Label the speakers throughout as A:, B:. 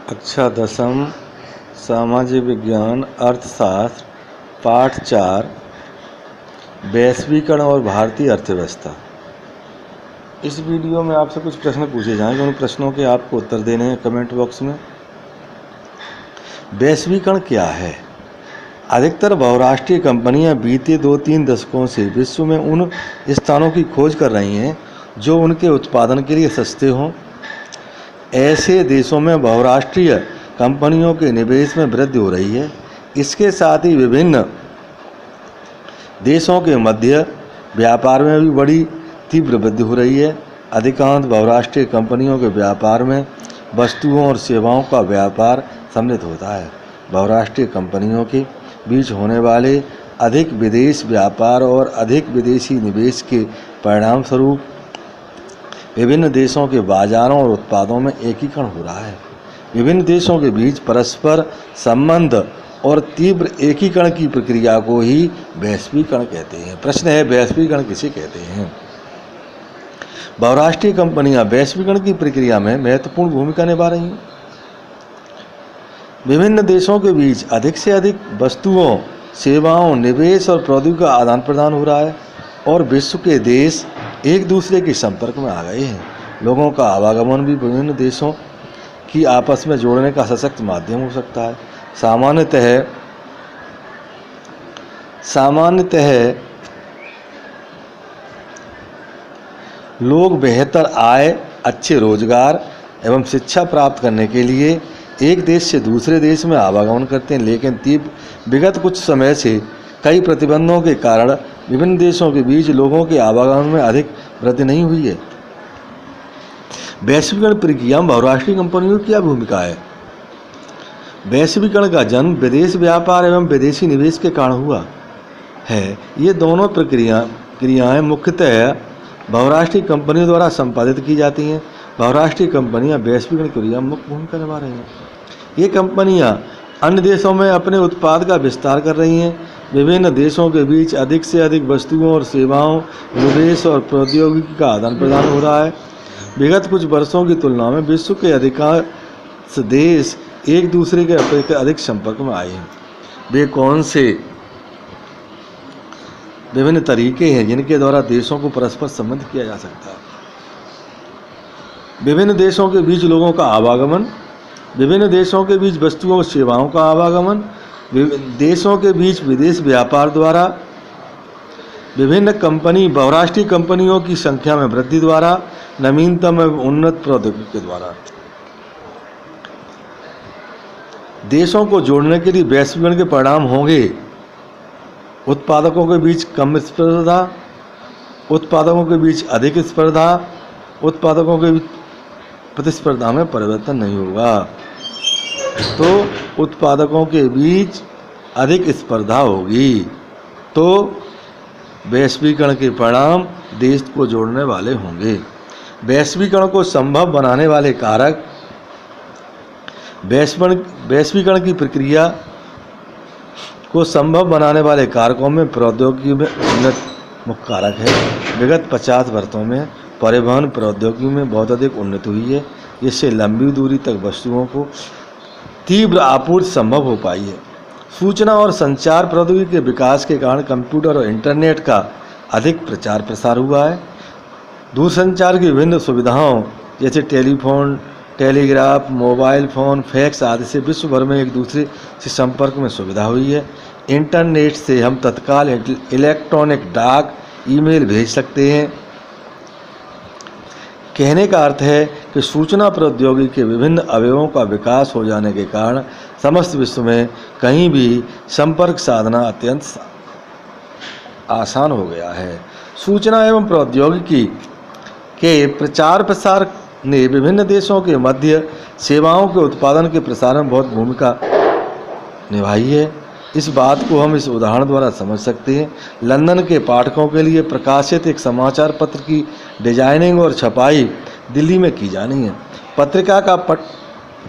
A: कक्षा 10 सामाजिक विज्ञान अर्थशास्त्र पाठ 4 वैश्वीकरण और भारतीय अर्थव्यवस्था। इस वीडियो में आपसे कुछ प्रश्न पूछे जाएंगे, उन प्रश्नों के आपको उत्तर देने हैं कमेंट बॉक्स में। वैश्वीकरण क्या है? अधिकतर बहुराष्ट्रीय कंपनियां बीते 2-3 दशकों से विश्व में उन स्थानों की खोज कर रही हैं जो उनके उत्पादन के लिए सस्ते हों। ऐसे देशों में बहुराष्ट्रीय कंपनियों के निवेश में वृद्धि हो रही है। इसके साथ ही विभिन्न देशों के मध्य व्यापार में भी बड़ी तीव्र वृद्धि हो रही है। अधिकांश बहुराष्ट्रीय कंपनियों के व्यापार में वस्तुओं और सेवाओं का व्यापार सम्मिलित होता है। बहुराष्ट्रीय कंपनियों के बीच होने वाले अधिक विदेश व्यापार और अधिक विदेशी निवेश के परिणाम स्वरूप विभिन्न देशों के बाजारों और उत्पादों में एकीकरण हो रहा है। विभिन्न देशों के बीच परस्पर संबंध और तीव्र एकीकरण की प्रक्रिया को ही वैश्वीकरण कहते हैं। प्रश्न है, वैश्वीकरण किसे कहते हैं? बहुराष्ट्रीय कंपनियां वैश्वीकरण की प्रक्रिया में महत्वपूर्ण भूमिका निभा रही हैं। विभिन्न देशों के बीच अधिक से अधिक वस्तुओं, सेवाओं, निवेश और प्रौद्योगिकी का आदान प्रदान हो रहा है और विश्व के देश एक दूसरे के संपर्क में आ गए हैं। लोगों का आवागमन भी विभिन्न देशों की आपस में जोड़ने का सशक्त माध्यम हो सकता है। सामान्यतः लोग बेहतर आय, अच्छे रोजगार एवं शिक्षा प्राप्त करने के लिए एक देश से दूसरे देश में आवागमन करते हैं, लेकिन विगत कुछ समय से कई प्रतिबंधों के कारण विभिन्न देशों के बीच लोगों के आवागमन में अधिक वृद्धि नहीं हुई है। वैश्वीकरण प्रक्रिया में बहुराष्ट्रीय कंपनियों की क्या भूमिका है? वैश्वीकरण का जन्म विदेश व्यापार एवं विदेशी निवेश के कारण हुआ है। ये दोनों क्रियाएं मुख्यतः बहुराष्ट्रीय कंपनियों द्वारा संपादित की जाती हैं। बहुराष्ट्रीय कंपनियां वैश्वीकरण क्रिया में मुख्य भूमिका निभा रही हैं। ये कंपनियां अन्य देशों में अपने उत्पाद का विस्तार कर रही हैं। विभिन्न देशों के बीच अधिक से अधिक वस्तुओं और सेवाओं, निवेश और प्रौद्योगिकी का आदान प्रदान हो रहा है। विगत कुछ वर्षों की तुलना में विश्व के अधिकांश देश एक दूसरे के अपेक्षा अधिक संपर्क में आए हैं। वे कौन से विभिन्न तरीके हैं जिनके द्वारा देशों को परस्पर संबंध किया जा सकता है? विभिन्न देशों के बीच लोगों का आवागमन, विभिन्न देशों के बीच वस्तुओं और सेवाओं का आवागमन, देशों के बीच विदेश व्यापार द्वारा, विभिन्न बहुराष्ट्रीय कंपनियों की संख्या में वृद्धि द्वारा, नवीनतम एवं उन्नत प्रौद्योगिकी के द्वारा। देशों को जोड़ने के लिए वैश्वीकरण के परिणाम होंगे उत्पादकों के बीच कम स्पर्धा, उत्पादकों के बीच अधिक स्पर्धा, उत्पादकों के बीच प्रतिस्पर्धा में परिवर्तन नहीं होगा, तो उत्पादकों के बीच अधिक स्पर्धा होगी, तो वैश्वीकरण के परिणाम देश को जोड़ने वाले होंगे। वैश्वीकरण को संभव बनाने वाले कारक, वैश्वीकरण की प्रक्रिया को संभव बनाने वाले कारकों में प्रौद्योगिकी में उन्नत मुख्य कारक है। विगत 50 वर्षों में परिवहन प्रौद्योगिकी में बहुत अधिक उन्नति हुई है, जिससे लंबी दूरी तक वस्तुओं को तीव्र आपूर्ति संभव हो पाई है। सूचना और संचार प्रौद्योगिकी के विकास के कारण कंप्यूटर और इंटरनेट का अधिक प्रचार प्रसार हुआ है। दूरसंचार की विभिन्न सुविधाओं जैसे telephone, telegraph, mobile phone, fax आदि से विश्व भर में एक दूसरे से संपर्क में सुविधा हुई है। इंटरनेट से हम तत्काल इलेक्ट्रॉनिक डाक, ईमेल भेज सकते हैं। कहने का अर्थ है कि सूचना प्रौद्योगिकी के विभिन्न अवयवों का विकास हो जाने के कारण समस्त विश्व में कहीं भी संपर्क साधना अत्यंत आसान हो गया है। सूचना एवं प्रौद्योगिकी के प्रचार प्रसार ने विभिन्न देशों के मध्य सेवाओं के उत्पादन के प्रसार में बहुत भूमिका निभाई है। इस बात को हम इस उदाहरण द्वारा समझ सकते हैं। लंदन के पाठकों के लिए प्रकाशित एक समाचार पत्र की डिजाइनिंग और छपाई दिल्ली में की जानी है। पत्रिका का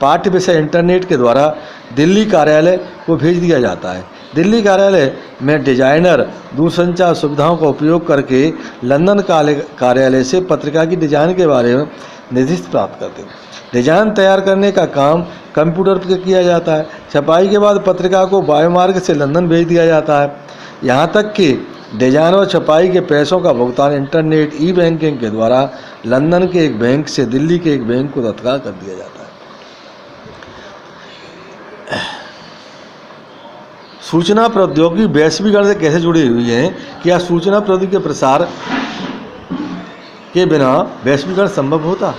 A: पाठ्य विषय इंटरनेट के द्वारा दिल्ली कार्यालय को भेज दिया जाता है। दिल्ली कार्यालय में डिजाइनर दूरसंचार सुविधाओं का उपयोग करके लंदन कार्यालय से पत्रिका की डिजाइन के बारे में निर्दिष्ट प्राप्त करते हैं। डिजाइन तैयार करने का काम कंप्यूटर पर किया जाता है। छपाई के बाद पत्रिका को वायुमार्ग से लंदन भेज दिया जाता है। यहाँ तक कि डिजाइन और छपाई के पैसों का भुगतान इंटरनेट ई बैंकिंग के द्वारा लंदन के एक बैंक से दिल्ली के एक बैंक को तत्काल कर दिया जाता है। सूचना प्रौद्योगिकी वैश्वीकरण से कैसे जुड़ी हुई है? क्या सूचना प्रौद्योगिकी के प्रसार के बिना वैश्वीकरण संभव होता?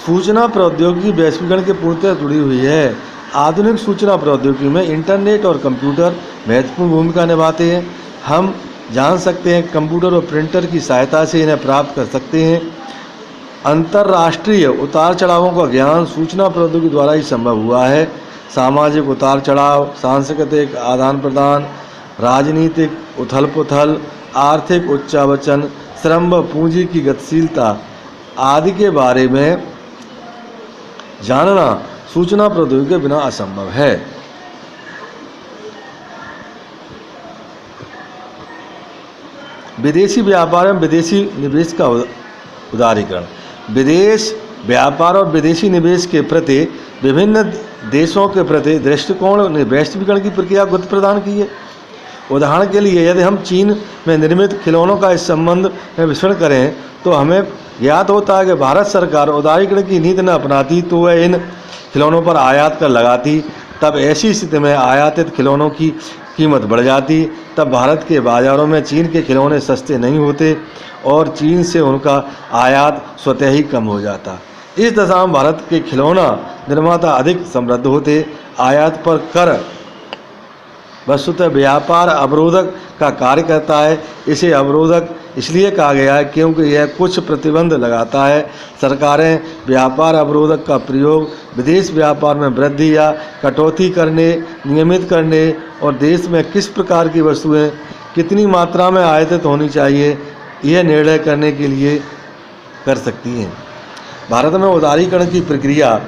A: सूचना प्रौद्योगिकी वैश्वीकरण के पूर्णतः जुड़ी हुई है। आधुनिक सूचना प्रौद्योगिकी में इंटरनेट और कंप्यूटर महत्वपूर्ण भूमिका निभाते हैं। हम जान सकते हैं कंप्यूटर और प्रिंटर की सहायता से इन्हें प्राप्त कर सकते हैं। अंतर्राष्ट्रीय उतार चढ़ावों का ज्ञान सूचना प्रौद्योगिकी द्वारा ही संभव हुआ है। सामाजिक उतार चढ़ाव, सांस्कृतिक आदान प्रदान, राजनीतिक उथल पुथल, आर्थिक उच्चावचन, श्रम व पूंजी की गतिशीलता आदि के बारे में जानना सूचना प्रौद्योगिकी के बिना असंभव है। विदेशी व्यापार एवं विदेशी निवेश का उदारीकरण। विदेश व्यापार और विदेशी निवेश के प्रति विभिन्न देशों के प्रति दृष्टिकोण ने वैश्वीकरण की प्रक्रिया को गति प्रदान की है। उदाहरण के लिए यदि हम चीन में निर्मित खिलौनों का इस संबंध में विश्लेषण करें तो हमें ज्ञात होता है कि भारत सरकार उदारीकरण की नीति न अपनाती तो वह इन खिलौनों पर आयात कर लगाती। तब ऐसी स्थिति में आयातित खिलौनों की कीमत बढ़ जाती। तब भारत के बाज़ारों में चीन के खिलौने सस्ते नहीं होते और चीन से उनका आयात स्वतः ही कम हो जाता। इस दशा में भारत के खिलौना निर्माता अधिक समृद्ध होते। आयात पर कर वस्तुतः व्यापार अवरोधक का कार्य करता है। इसे अवरोधक इसलिए कहा गया है क्योंकि यह कुछ प्रतिबंध लगाता है। सरकारें व्यापार अवरोधक का प्रयोग विदेश व्यापार में वृद्धि या कटौती करने, नियमित करने और देश में किस प्रकार की वस्तुएं कितनी मात्रा में आयातित होनी चाहिए यह निर्णय करने के लिए कर सकती हैं। भारत में उदारीकरण की प्रक्रिया।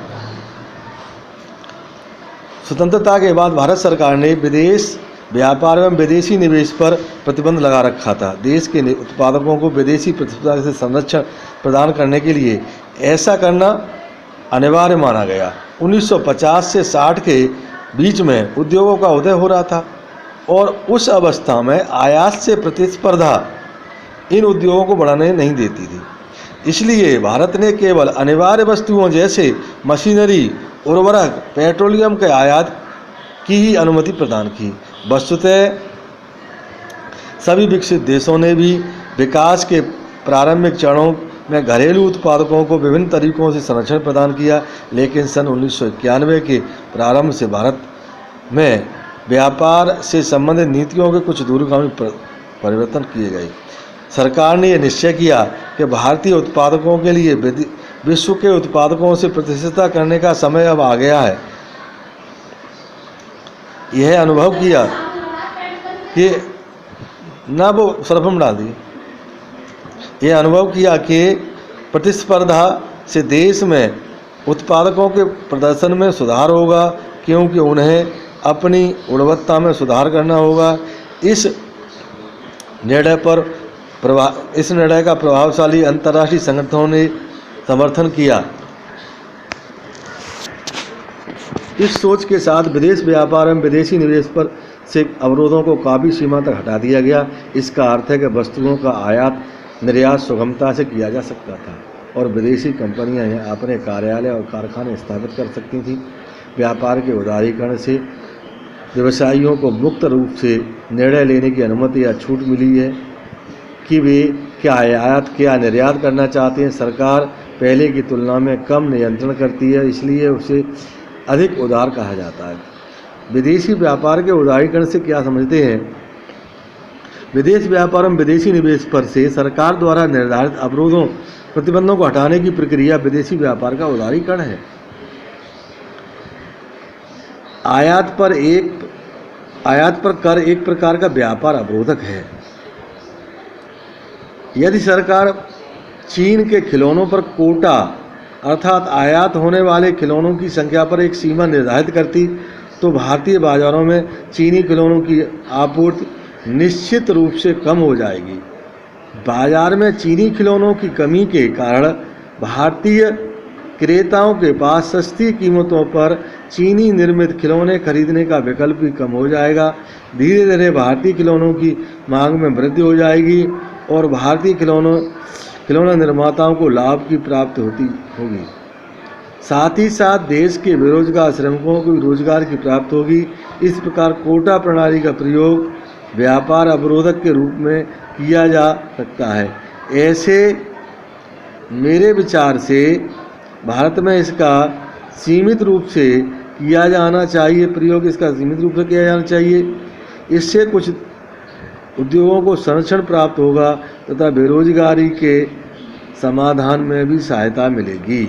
A: स्वतंत्रता के बाद भारत सरकार ने विदेश व्यापार एवं विदेशी निवेश पर प्रतिबंध लगा रखा था। देश के उत्पादकों को विदेशी प्रतिस्पर्धा से संरक्षण प्रदान करने के लिए ऐसा करना अनिवार्य माना गया। 1950 से 60 के बीच में उद्योगों का उदय हो रहा था और उस अवस्था में आयात से प्रतिस्पर्धा इन उद्योगों को बढ़ाने नहीं देती थी। इसलिए भारत ने केवल अनिवार्य वस्तुओं जैसे मशीनरी, उर्वरक, पेट्रोलियम के आयात की ही अनुमति प्रदान की। वस्तुतः सभी विकसित देशों ने भी विकास के प्रारंभिक चरणों में घरेलू उत्पादकों को विभिन्न तरीकों से संरक्षण प्रदान किया, लेकिन सन 1991 के प्रारंभ से भारत में व्यापार से संबंधित नीतियों के कुछ दूरगामी परिवर्तन किए गए। सरकार ने यह निश्चय किया कि भारतीय उत्पादकों के लिए विश्व के उत्पादकों से प्रतिस्पर्धा करने का समय अब आ गया है। यह अनुभव किया कि यह अनुभव किया कि प्रतिस्पर्धा से देश में उत्पादकों के प्रदर्शन में सुधार होगा, क्योंकि उन्हें अपनी गुणवत्ता में सुधार करना होगा। इस निर्णय का प्रभावशाली अंतर्राष्ट्रीय संगठनों ने समर्थन किया। इस सोच के साथ विदेश व्यापार एवं विदेशी निवेश पर से अवरोधों को काफ़ी सीमा तक हटा दिया गया। इसका अर्थ है कि वस्तुओं का आयात निर्यात सुगमता से किया जा सकता था और विदेशी कंपनियां यहाँ अपने कार्यालय और कारखाने स्थापित कर सकती थीं। व्यापार के उदारीकरण से व्यवसायियों को मुक्त रूप से निर्णय लेने की अनुमति या छूट मिली है कि वे क्या आयात क्या निर्यात करना चाहते हैं। सरकार पहले की तुलना में कम नियंत्रण करती है, इसलिए उसे अधिक उदार कहा जाता है। विदेशी व्यापार के उदारीकरण से क्या समझते हैं? विदेश व्यापार में विदेशी निवेश पर से सरकार द्वारा निर्धारित अवरोधों प्रतिबंधों को हटाने की प्रक्रिया विदेशी व्यापार का उदारीकरण है। आयात पर कर एक प्रकार का व्यापार अवरोधक है। यदि सरकार चीन के खिलौनों पर कोटा अर्थात आयात होने वाले खिलौनों की संख्या पर एक सीमा निर्धारित करती तो भारतीय बाजारों में चीनी खिलौनों की आपूर्ति निश्चित रूप से कम हो जाएगी। बाजार में चीनी खिलौनों की कमी के कारण भारतीय क्रेताओं के पास सस्ती कीमतों पर चीनी निर्मित खिलौने खरीदने का विकल्प भी कम हो जाएगा। धीरे धीरे भारतीय खिलौनों की मांग में वृद्धि हो जाएगी और भारतीय खिलौना निर्माताओं को लाभ की प्राप्ति होगी। साथ ही साथ देश के बेरोजगार श्रमिकों को रोजगार की प्राप्ति होगी। इस प्रकार कोटा प्रणाली का प्रयोग व्यापार अवरोधक के रूप में किया जा सकता है। ऐसे मेरे विचार से भारत में इसका सीमित रूप से किया जाना चाहिए, प्रयोग इसका सीमित रूप से किया जाना चाहिए। इससे कुछ उद्योगों को संरक्षण प्राप्त होगा तथा बेरोजगारी के समाधान में भी सहायता मिलेगी।